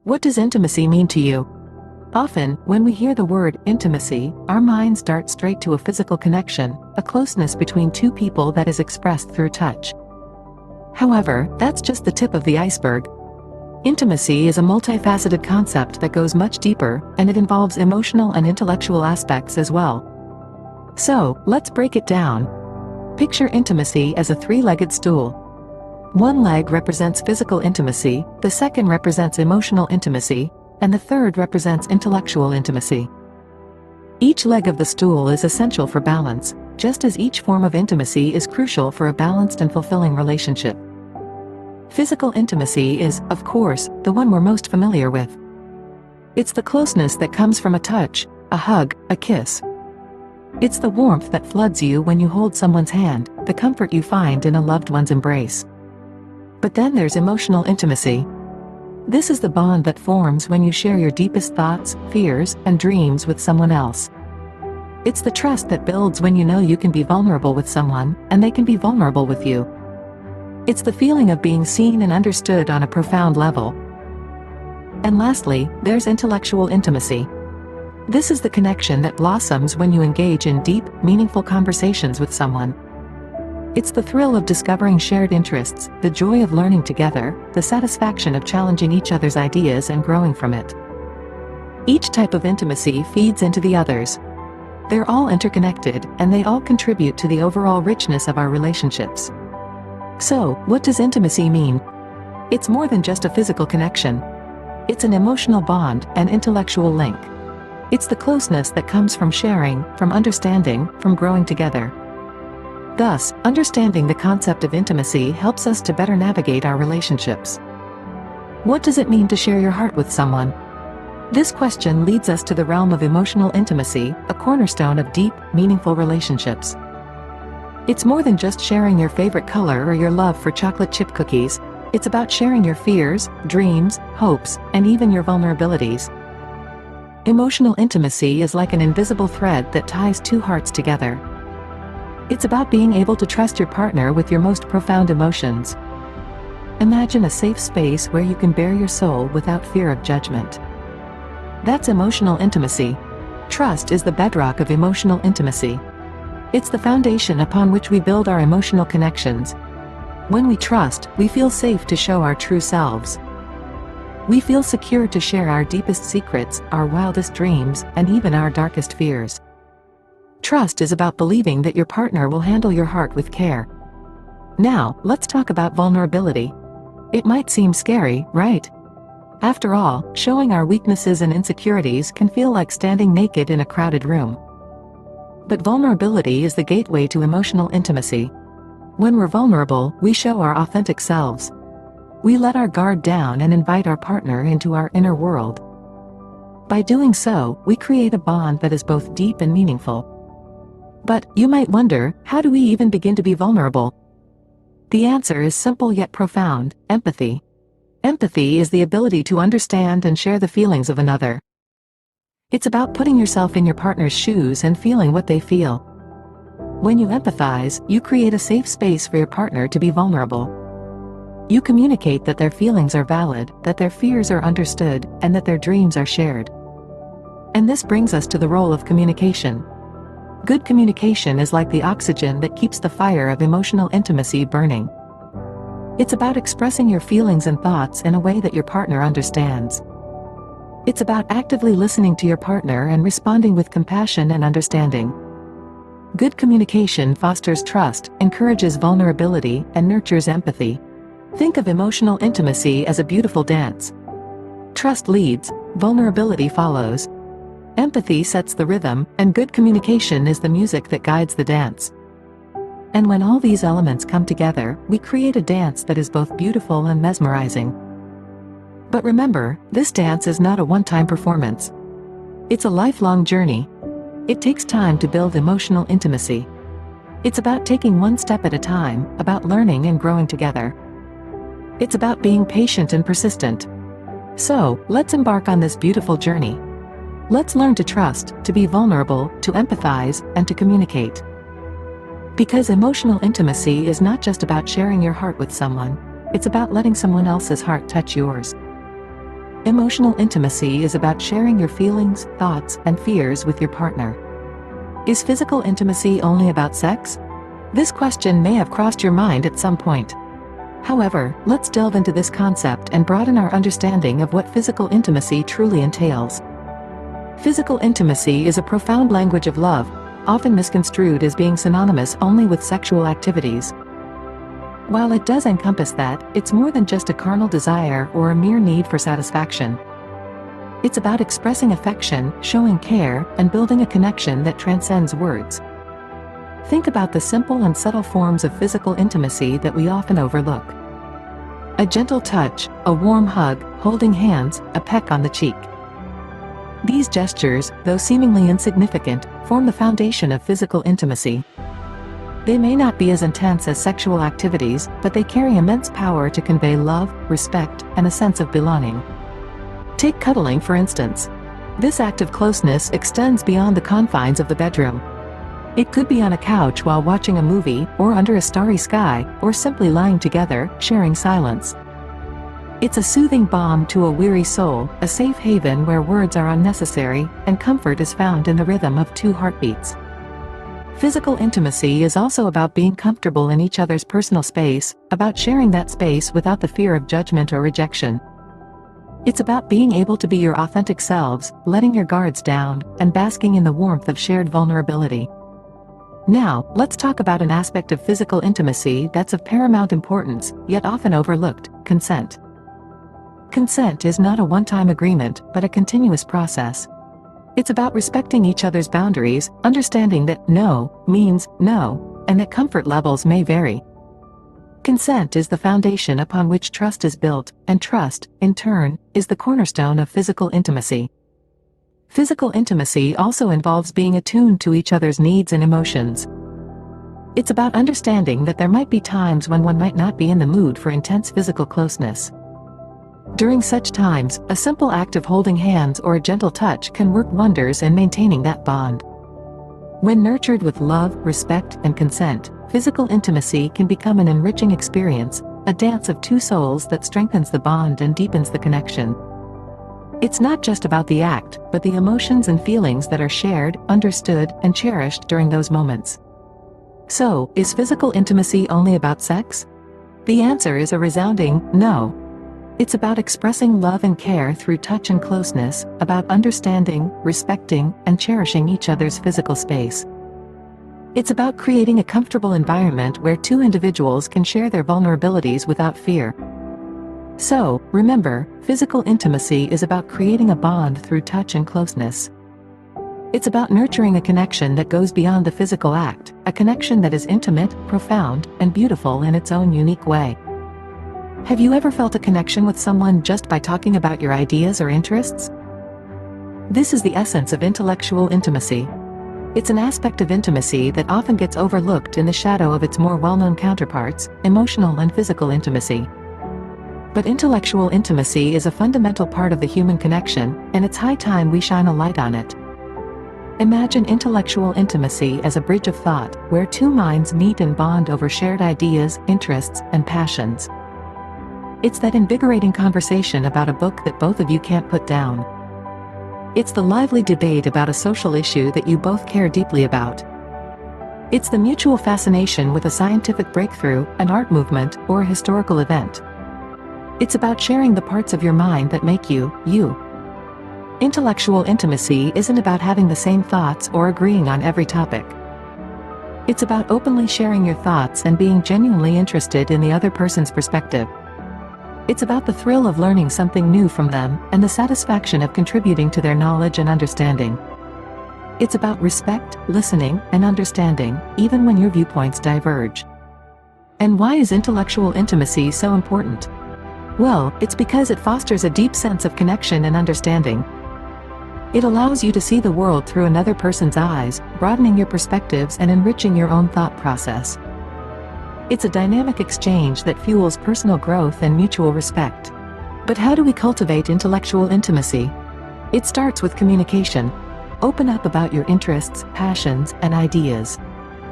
What does intimacy mean to you? Often, when we hear the word intimacy, our minds dart straight to a physical connection, a closeness between two people that is expressed through touch. However, that's just the tip of the iceberg. Intimacy is a multifaceted concept that goes much deeper, and it involves emotional and intellectual aspects as well. So, let's break it down. Picture intimacy as a three-legged stool. One leg represents physical intimacy, the second represents emotional intimacy, and the third represents intellectual intimacy. Each leg of the stool is essential for balance, just as each form of intimacy is crucial for a balanced and fulfilling relationship. Physical intimacy is, of course, the one we're most familiar with. It's the closeness that comes from a touch, a hug, a kiss. It's the warmth that floods you when you hold someone's hand, the comfort you find in a loved one's embrace. But then there's emotional intimacy. This is the bond that forms when you share your deepest thoughts, fears, and dreams with someone else. It's the trust that builds when you know you can be vulnerable with someone, and they can be vulnerable with you. It's the feeling of being seen and understood on a profound level. And lastly, there's intellectual intimacy. This is the connection that blossoms when you engage in deep, meaningful conversations with someone. It's the thrill of discovering shared interests, the joy of learning together, the satisfaction of challenging each other's ideas and growing from it. Each type of intimacy feeds into the others. They're all interconnected, and they all contribute to the overall richness of our relationships. So, what does intimacy mean? It's more than just a physical connection. It's an emotional bond, an intellectual link. It's the closeness that comes from sharing, from understanding, from growing together. Thus, understanding the concept of intimacy helps us to better navigate our relationships. What does it mean to share your heart with someone? This question leads us to the realm of emotional intimacy, a cornerstone of deep, meaningful relationships. It's more than just sharing your favorite color or your love for chocolate chip cookies. It's about sharing your fears, dreams, hopes, and even your vulnerabilities. Emotional intimacy is like an invisible thread that ties two hearts together. It's about being able to trust your partner with your most profound emotions. Imagine a safe space where you can bare your soul without fear of judgment. That's emotional intimacy. Trust is the bedrock of emotional intimacy. It's the foundation upon which we build our emotional connections. When we trust, we feel safe to show our true selves. We feel secure to share our deepest secrets, our wildest dreams, and even our darkest fears. Trust is about believing that your partner will handle your heart with care. Now, let's talk about vulnerability. It might seem scary, right? After all, showing our weaknesses and insecurities can feel like standing naked in a crowded room. But vulnerability is the gateway to emotional intimacy. When we're vulnerable, we show our authentic selves. We let our guard down and invite our partner into our inner world. By doing so, we create a bond that is both deep and meaningful. But, you might wonder, how do we even begin to be vulnerable? The answer is simple yet profound: empathy. Empathy is the ability to understand and share the feelings of another. It's about putting yourself in your partner's shoes and feeling what they feel. When you empathize, you create a safe space for your partner to be vulnerable. You communicate that their feelings are valid, that their fears are understood, and that their dreams are shared. And this brings us to the role of communication. Good communication is like the oxygen that keeps the fire of emotional intimacy burning. It's about expressing your feelings and thoughts in a way that your partner understands. It's about actively listening to your partner and responding with compassion and understanding. Good communication fosters trust, encourages vulnerability, and nurtures empathy. Think of emotional intimacy as a beautiful dance. Trust leads, vulnerability follows. Empathy sets the rhythm, and good communication is the music that guides the dance. And when all these elements come together, we create a dance that is both beautiful and mesmerizing. But remember, this dance is not a one-time performance. It's a lifelong journey. It takes time to build emotional intimacy. It's about taking one step at a time, about learning and growing together. It's about being patient and persistent. So, let's embark on this beautiful journey. Let's learn to trust, to be vulnerable, to empathize, and to communicate. Because emotional intimacy is not just about sharing your heart with someone, it's about letting someone else's heart touch yours. Emotional intimacy is about sharing your feelings, thoughts, and fears with your partner. Is physical intimacy only about sex? This question may have crossed your mind at some point. However, let's delve into this concept and broaden our understanding of what physical intimacy truly entails. Physical intimacy is a profound language of love, often misconstrued as being synonymous only with sexual activities. While it does encompass that, it's more than just a carnal desire or a mere need for satisfaction. It's about expressing affection, showing care, and building a connection that transcends words. Think about the simple and subtle forms of physical intimacy that we often overlook. A gentle touch, a warm hug, holding hands, a peck on the cheek. These gestures, though seemingly insignificant, form the foundation of physical intimacy. They may not be as intense as sexual activities, but they carry immense power to convey love, respect, and a sense of belonging. Take cuddling for instance. This act of closeness extends beyond the confines of the bedroom. It could be on a couch while watching a movie, or under a starry sky, or simply lying together, sharing silence. It's a soothing balm to a weary soul, a safe haven where words are unnecessary, and comfort is found in the rhythm of two heartbeats. Physical intimacy is also about being comfortable in each other's personal space, about sharing that space without the fear of judgment or rejection. It's about being able to be your authentic selves, letting your guards down, and basking in the warmth of shared vulnerability. Now, let's talk about an aspect of physical intimacy that's of paramount importance, yet often overlooked: consent. Consent is not a one-time agreement, but a continuous process. It's about respecting each other's boundaries, understanding that no means no, and that comfort levels may vary. Consent is the foundation upon which trust is built, and trust, in turn, is the cornerstone of physical intimacy. Physical intimacy also involves being attuned to each other's needs and emotions. It's about understanding that there might be times when one might not be in the mood for intense physical closeness. During such times, a simple act of holding hands or a gentle touch can work wonders in maintaining that bond. When nurtured with love, respect, and consent, physical intimacy can become an enriching experience, a dance of two souls that strengthens the bond and deepens the connection. It's not just about the act, but the emotions and feelings that are shared, understood, and cherished during those moments. So, is physical intimacy only about sex? The answer is a resounding no. It's about expressing love and care through touch and closeness, about understanding, respecting, and cherishing each other's physical space. It's about creating a comfortable environment where two individuals can share their vulnerabilities without fear. So, remember, physical intimacy is about creating a bond through touch and closeness. It's about nurturing a connection that goes beyond the physical act, a connection that is intimate, profound, and beautiful in its own unique way. Have you ever felt a connection with someone just by talking about your ideas or interests? This is the essence of intellectual intimacy. It's an aspect of intimacy that often gets overlooked in the shadow of its more well-known counterparts, emotional and physical intimacy. But intellectual intimacy is a fundamental part of the human connection, and it's high time we shine a light on it. Imagine intellectual intimacy as a bridge of thought, where two minds meet and bond over shared ideas, interests, and passions. It's that invigorating conversation about a book that both of you can't put down. It's the lively debate about a social issue that you both care deeply about. It's the mutual fascination with a scientific breakthrough, an art movement, or a historical event. It's about sharing the parts of your mind that make you, you. Intellectual intimacy isn't about having the same thoughts or agreeing on every topic. It's about openly sharing your thoughts and being genuinely interested in the other person's perspective. It's about the thrill of learning something new from them, and the satisfaction of contributing to their knowledge and understanding. It's about respect, listening, and understanding, even when your viewpoints diverge. And why is intellectual intimacy so important? Well, it's because it fosters a deep sense of connection and understanding. It allows you to see the world through another person's eyes, broadening your perspectives and enriching your own thought process. It's a dynamic exchange that fuels personal growth and mutual respect. But how do we cultivate intellectual intimacy? It starts with communication. Open up about your interests, passions, and ideas.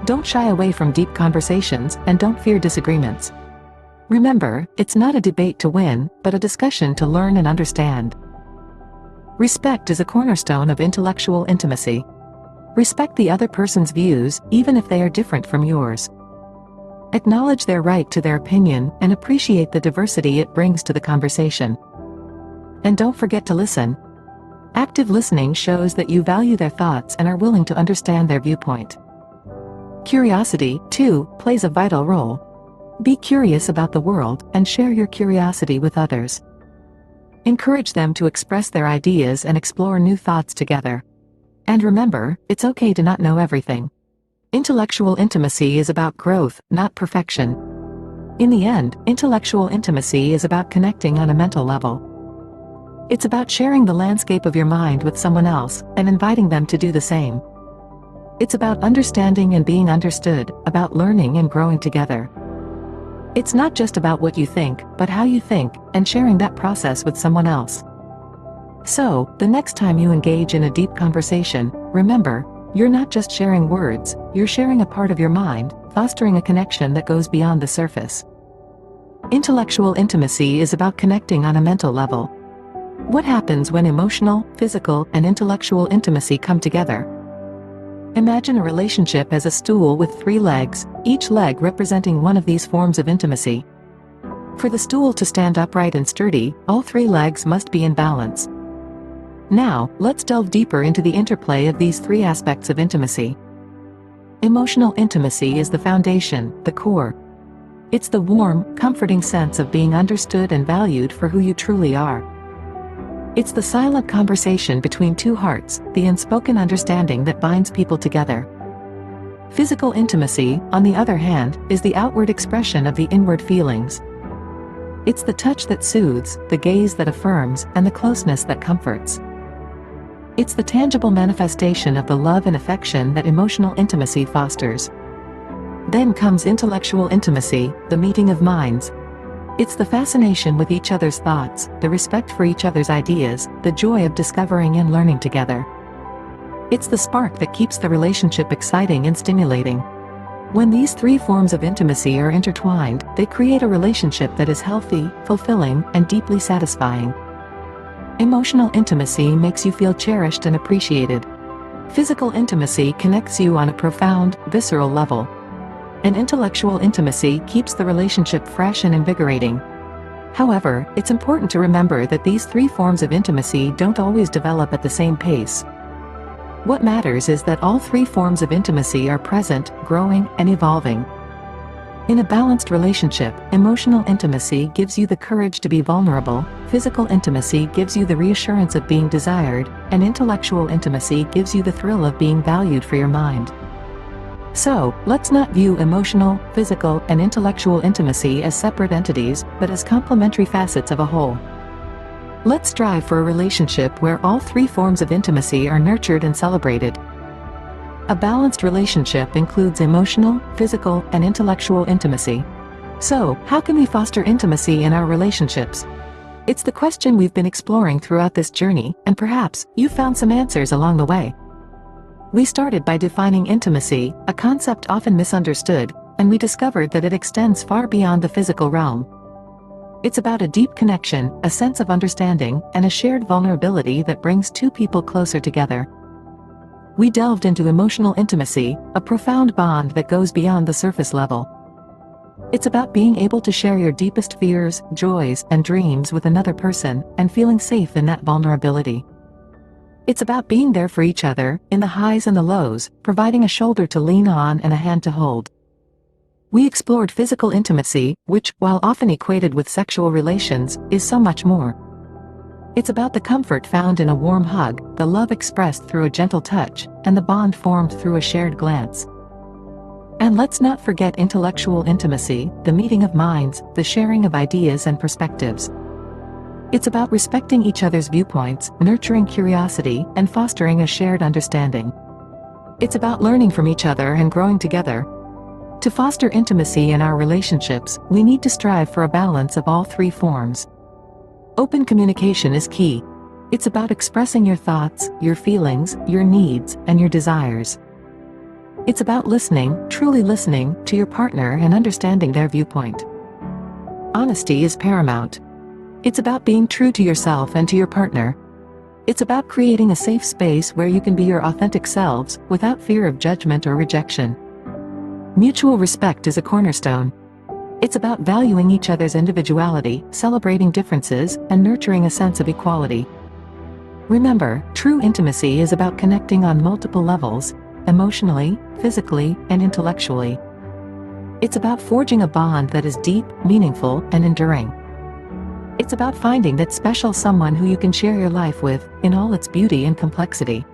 Don't shy away from deep conversations, and don't fear disagreements. Remember, it's not a debate to win, but a discussion to learn and understand. Respect is a cornerstone of intellectual intimacy. Respect the other person's views, even if they are different from yours. Acknowledge their right to their opinion and appreciate the diversity it brings to the conversation. And don't forget to listen. Active listening shows that you value their thoughts and are willing to understand their viewpoint. Curiosity, too, plays a vital role. Be curious about the world and share your curiosity with others. Encourage them to express their ideas and explore new thoughts together. And remember, it's okay to not know everything. Intellectual intimacy is about growth, not perfection. In the end, intellectual intimacy is about connecting on a mental level. It's about sharing the landscape of your mind with someone else and inviting them to do the same. It's about understanding and being understood, about learning and growing together. It's not just about what you think, but how you think, and sharing that process with someone else. So, the next time you engage in a deep conversation, remember, you're not just sharing words, you're sharing a part of your mind, fostering a connection that goes beyond the surface. Intellectual intimacy is about connecting on a mental level. What happens when emotional, physical, and intellectual intimacy come together? Imagine a relationship as a stool with 3 legs, each leg representing one of these forms of intimacy. For the stool to stand upright and sturdy, all 3 legs must be in balance. Now, let's delve deeper into the interplay of these 3 aspects of intimacy. Emotional intimacy is the foundation, the core. It's the warm, comforting sense of being understood and valued for who you truly are. It's the silent conversation between 2 hearts, the unspoken understanding that binds people together. Physical intimacy, on the other hand, is the outward expression of the inward feelings. It's the touch that soothes, the gaze that affirms, and the closeness that comforts. It's the tangible manifestation of the love and affection that emotional intimacy fosters. Then comes intellectual intimacy, the meeting of minds. It's the fascination with each other's thoughts, the respect for each other's ideas, the joy of discovering and learning together. It's the spark that keeps the relationship exciting and stimulating. When these 3 forms of intimacy are intertwined, they create a relationship that is healthy, fulfilling, and deeply satisfying. Emotional intimacy makes you feel cherished and appreciated. Physical intimacy connects you on a profound, visceral level. And intellectual intimacy keeps the relationship fresh and invigorating. However, it's important to remember that these 3 forms of intimacy don't always develop at the same pace. What matters is that all 3 forms of intimacy are present, growing, and evolving. In a balanced relationship, emotional intimacy gives you the courage to be vulnerable, physical intimacy gives you the reassurance of being desired, and intellectual intimacy gives you the thrill of being valued for your mind. So, let's not view emotional, physical, and intellectual intimacy as separate entities, but as complementary facets of a whole. Let's strive for a relationship where all 3 forms of intimacy are nurtured and celebrated. A balanced relationship includes emotional, physical, and intellectual intimacy. So, how can we foster intimacy in our relationships? It's the question we've been exploring throughout this journey, and perhaps you found some answers along the way. We started by defining intimacy, a concept often misunderstood, and we discovered that it extends far beyond the physical realm. It's about a deep connection, a sense of understanding, and a shared vulnerability that brings 2 people closer together. We delved into emotional intimacy, a profound bond that goes beyond the surface level. It's about being able to share your deepest fears, joys, and dreams with another person, and feeling safe in that vulnerability. It's about being there for each other, in the highs and the lows, providing a shoulder to lean on and a hand to hold. We explored physical intimacy, which, while often equated with sexual relations, is so much more. It's about the comfort found in a warm hug, the love expressed through a gentle touch, and the bond formed through a shared glance. And let's not forget intellectual intimacy, the meeting of minds, the sharing of ideas and perspectives. It's about respecting each other's viewpoints, nurturing curiosity, and fostering a shared understanding. It's about learning from each other and growing together. To foster intimacy in our relationships, we need to strive for a balance of all 3 forms. Open communication is key. It's about expressing your thoughts, your feelings, your needs, and your desires. It's about listening, truly listening, to your partner and understanding their viewpoint. Honesty is paramount. It's about being true to yourself and to your partner. It's about creating a safe space where you can be your authentic selves without fear of judgment or rejection. Mutual respect is a cornerstone. It's about valuing each other's individuality, celebrating differences, and nurturing a sense of equality. Remember, true intimacy is about connecting on multiple levels, emotionally, physically, and intellectually. It's about forging a bond that is deep, meaningful, and enduring. It's about finding that special someone who you can share your life with, in all its beauty and complexity.